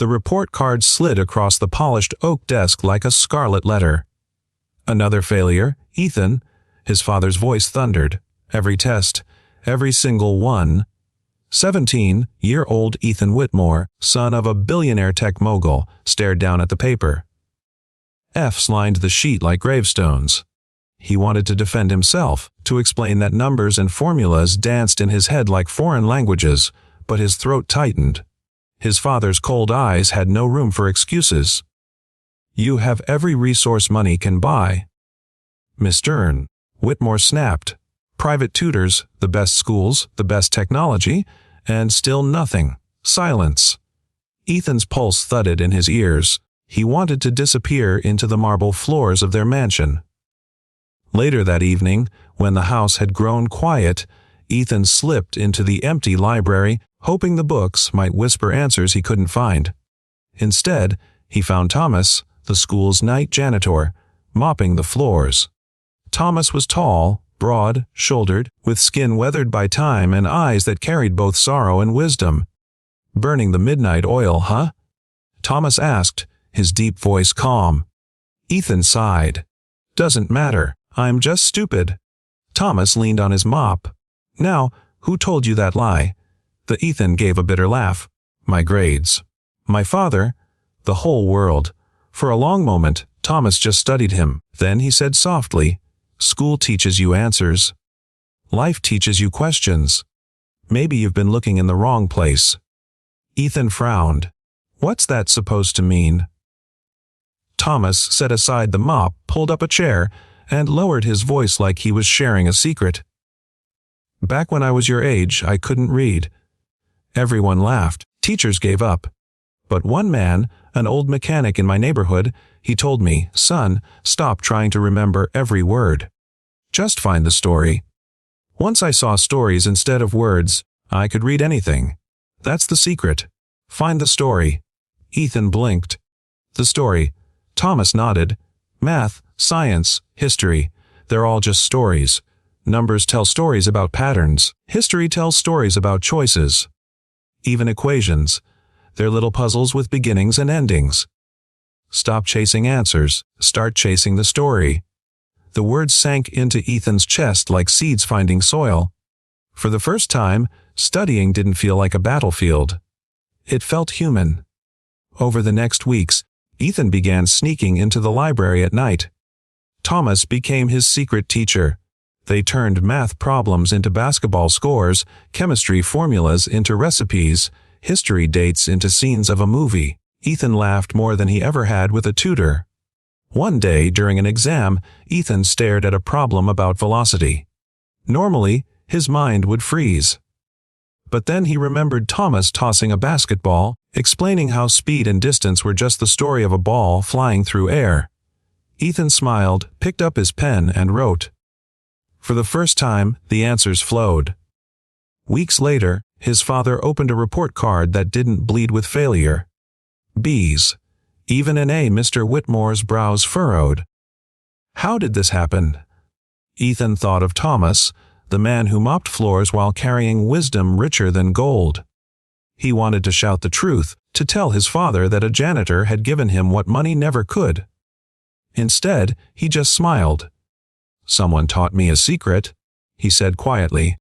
The report card slid across the polished oak desk like a scarlet letter. "Another failure, Ethan," his father's voice thundered. "Every test, every single one." 17-year-old Ethan Whitmore, son of a billionaire tech mogul, stared down at the paper. F's lined the sheet like gravestones. He wanted to defend himself, to explain that numbers and formulas danced in his head like foreign languages, but his throat tightened. His father's cold eyes had no room for excuses. "You have every resource money can buy." "Mr. Whitmore snapped. "Private tutors, the best schools, the best technology, and still nothing. Silence." Ethan's pulse thudded in his ears. He wanted to disappear into the marble floors of their mansion. Later that evening, when the house had grown quiet, Ethan slipped into the empty library, hoping the books might whisper answers he couldn't find. Instead, he found Thomas, the school's night janitor, mopping the floors. Thomas was tall, broad-shouldered, with skin weathered by time and eyes that carried both sorrow and wisdom. "Burning the midnight oil, huh?" Thomas asked, his deep voice calm. Ethan sighed. "Doesn't matter. I'm just stupid." Thomas leaned on his mop. "Now, who told you that lie?" The Ethan gave a bitter laugh. "My grades. My father. The whole world." For a long moment, Thomas just studied him. Then he said softly, "School teaches you answers. Life teaches you questions. Maybe you've been looking in the wrong place." Ethan frowned. "What's that supposed to mean?" Thomas set aside the mop, pulled up a chair, and lowered his voice like he was sharing a secret. "Back when I was your age, I couldn't read. Everyone laughed. Teachers gave up. But one man, an old mechanic in my neighborhood, he told me, 'Son, stop trying to remember every word. Just find the story.' Once I saw stories instead of words, I could read anything. That's the secret. Find the story." Ethan blinked. "The story." Thomas nodded. "Math, science, history. They're all just stories. Numbers tell stories about patterns. History tells stories about choices. Even equations. They're little puzzles with beginnings and endings. Stop chasing answers. Start chasing the story." The words sank into Ethan's chest like seeds finding soil. For the first time, studying didn't feel like a battlefield. It felt human. Over the next weeks, Ethan began sneaking into the library at night. Thomas became his secret teacher. They turned math problems into basketball scores, chemistry formulas into recipes, history dates into scenes of a movie. Ethan laughed more than he ever had with a tutor. One day, during an exam, Ethan stared at a problem about velocity. Normally, his mind would freeze. But then he remembered Thomas tossing a basketball, explaining how speed and distance were just the story of a ball flying through air. Ethan smiled, picked up his pen, and wrote. For the first time, the answers flowed. Weeks later, his father opened a report card that didn't bleed with failure. B's. Even an A. Mr. Whitmore's brows furrowed. How did this happen? Ethan thought of Thomas, the man who mopped floors while carrying wisdom richer than gold. He wanted to shout the truth, to tell his father that a janitor had given him what money never could. Instead, he just smiled. Someone taught me a secret, he said quietly.